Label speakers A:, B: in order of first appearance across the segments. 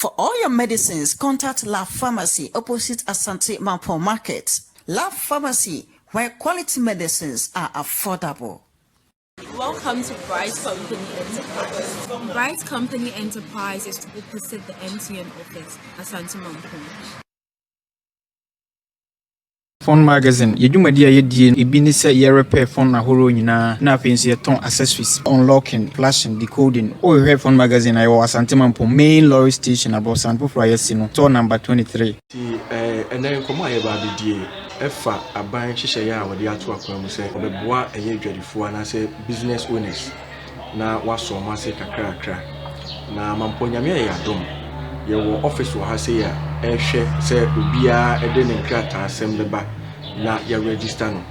A: For all your medicines, contact Lab Pharmacy opposite Asante Mampong Market. Lab Pharmacy, where quality medicines are affordable.
B: Welcome to Bright Company Enterprise. Bright Company Enterprise is opposite the MTN office at Asante Mampong.
C: Phone magazine yedwumadi ayedie ebi ne se ye repair phone ahoro nyina na afensi yeton accessories unlocking flashing decoding o we phone magazine ayo Asante Mampong main lorry station about Sanpo Friars no store number 23
D: enen komo aye ba bidie efa aban hihye ya wode ato akwan mu se obeboa eye dwadifo na se business owners na waso ma se kakra na Mampong nyame ya dom ye wo office wo ha se ya ehwe se obia ede ne nkrata asem beba na ya register no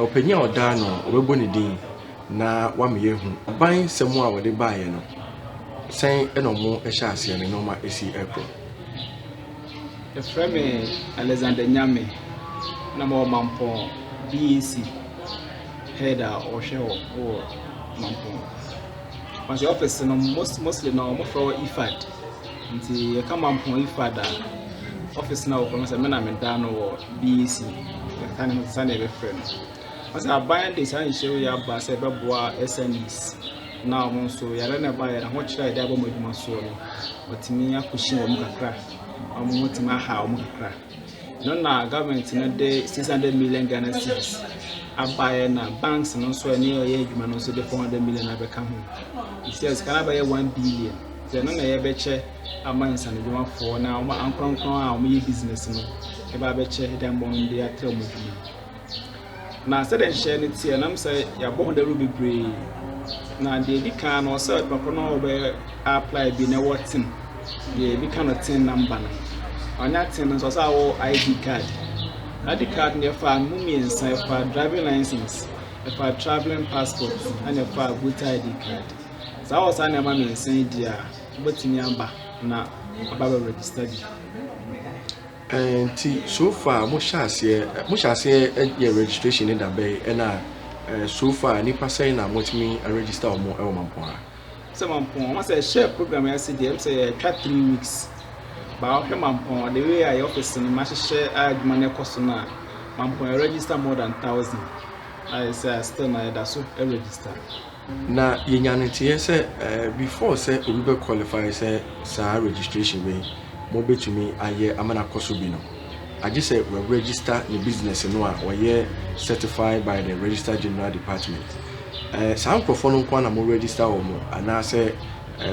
D: openya oda no obebo ne din na wa me yehu ban semu a wode baaye no sen enomo ehya ase ne no ma esi ekro
E: the frame Alexander Nyame na mo Mampong B.A.C header or share or Mampong once the office no mostly no mo for ifad nti e come Mampong ifad office now from say me na me da no B.A.C kind of Sunday be friend once I bind this and show ya ba say be boa SMEs now mo so ya na ba ya ho kira ida ba mo dwuma so no otimi akoshi wo mo kakra amu otima ha wo mo kakra no na government no de 600 million Ghana cedis abaye na banks no so ani o ye dwuma no so de 400 million abeka ho it says kana ba ye 1 billion so no na ye be che amansa no dwuma for na o ankronkron a o ye business no e ba be che dem bon de atre mo dwuma na se den share ni tie na mse ya bo de ruby bree na de di kan no so papa no be apply bi na wotin de bi kan tin number na onya tin so sa wo ID card ne fa mumiensa fa driving license fa traveling passport and fa voter ID card sa wo sa na ma me nsan dia botimi amba na aba register di
D: ti so far mo shase ye registration in that bay na so far ni pasai na motimi register o mo Mampong
E: so Mampong once share program ya CDM say 3 weeks ba o Mampong the way I office ni ma share adwuma ne cost na Mampong register more than 1,000 I say still na that so register
D: na yenyanete say before say we be qualify say sa registration way mo betumi aye amana koso bi no age say we register the business no a we certified by the Register General Department some microphone no na mo register o mo ana say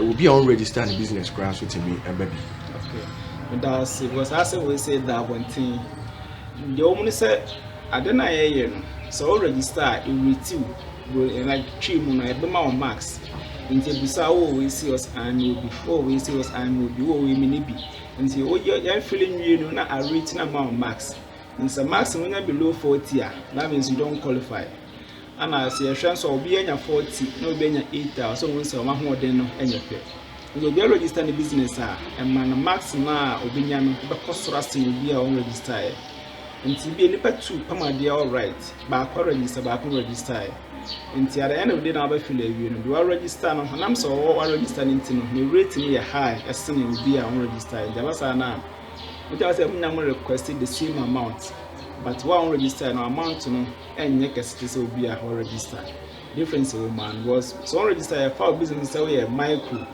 D: we be on register the business class with me baby
E: okay and that's because I say we say that one thing the only say adena ye no so register in retail like 3 mu na e be ma on max nti bisa wo we see us annual before we see us annual bi wo we mini bi nti o ya feeling wie no na a rate na ma max nti max when you below 40 that means you don't qualify and as your chance will be anya 40 no be anya 8 so when say ma ho den no anya pe you be register the business and man max na obinya no be kosora sin bi a on register nti bi nipa 2 pama dey all right ba ko register ba ko register nti at the end of the day na ba feel awie no do I register no nam so o register nti no the rate ni high esene obi a on register the basa na we just say we request the same amount but one register no amount no enye kese say obi a on register difference o man was so on register for business say we micro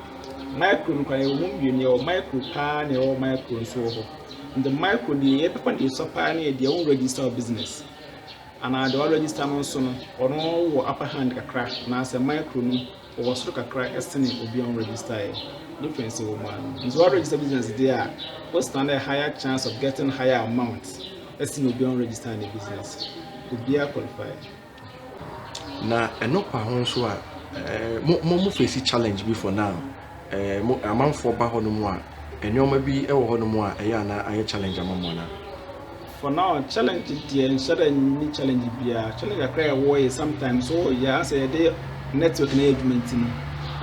E: no kwa e wo mbie ne o micro pa ne o micro so ho the micro the e pepa the supply ne the on register business and I do register no so no ono wo upper hand kakra na say micro no wo so kakra esene obi on register difference o man so register business there we stand a higher chance of getting higher amount esene obi on register in the business obi a qualify
D: na eno pa ho so a mo face challenge before now mo amanfo ba ho no mu a enyoma bi e wo ho no mu a eya na aye challenge amamo na
E: for now challenge the ni challenge bia challenge akra wo sometimes so yeah say the network na agreement ni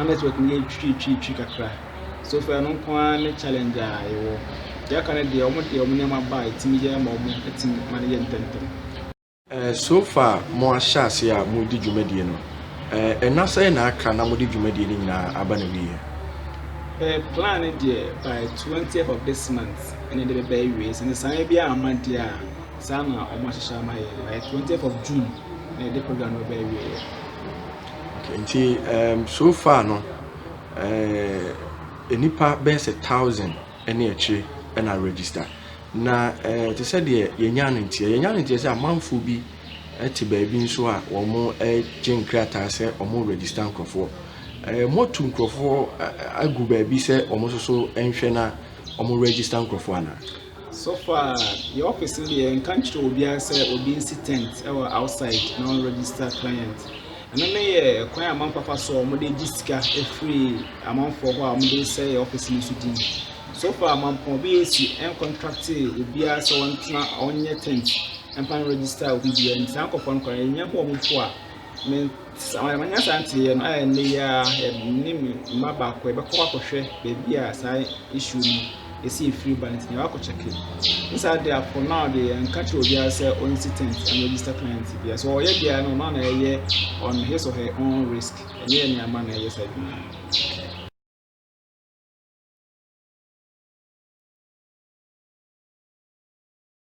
E: network ni tree kakra so for no kwa ni challenge ayo ya kan de omo ne ma ba itimi je ma omo itimi manage ntento
D: so far mo ashase a mo di dwumadie no ena say na aka na mo di dwumadie ni nyina aba na wiye
E: plan it by 20th of this month, and then the baby race, and the Sanabia Amantia, Sana or Mashama by 20th of June, and the program will be.
D: Okay, so far, no, nipa best 1,000 any actually and I register. Na to say the yenyanity say amanfo bi eti baabi nso a omo gin creator say omo register nkrofo mo tu nkrofo agu baabi say omo so enhwe na omo register nkrofo ana.
E: So far your office in the country will be say obi incident outside non register client. And then quite a month papa so omo dey gisika free amount for what omo say office in Sudan. So far, Mampong B.A.C. and contracted with B.A.C. on your tent and pan register with B.A.C. and Sanko Fonko and Yapo Mufua. Mean, my Santi and I name Mabak, Quebec, baby, as I issue a see free balance in your check it. Inside there for now, the country will be as on incident and register clients. So, yeah, no man a year on his or her own risk, and yeah, man, yes, I do.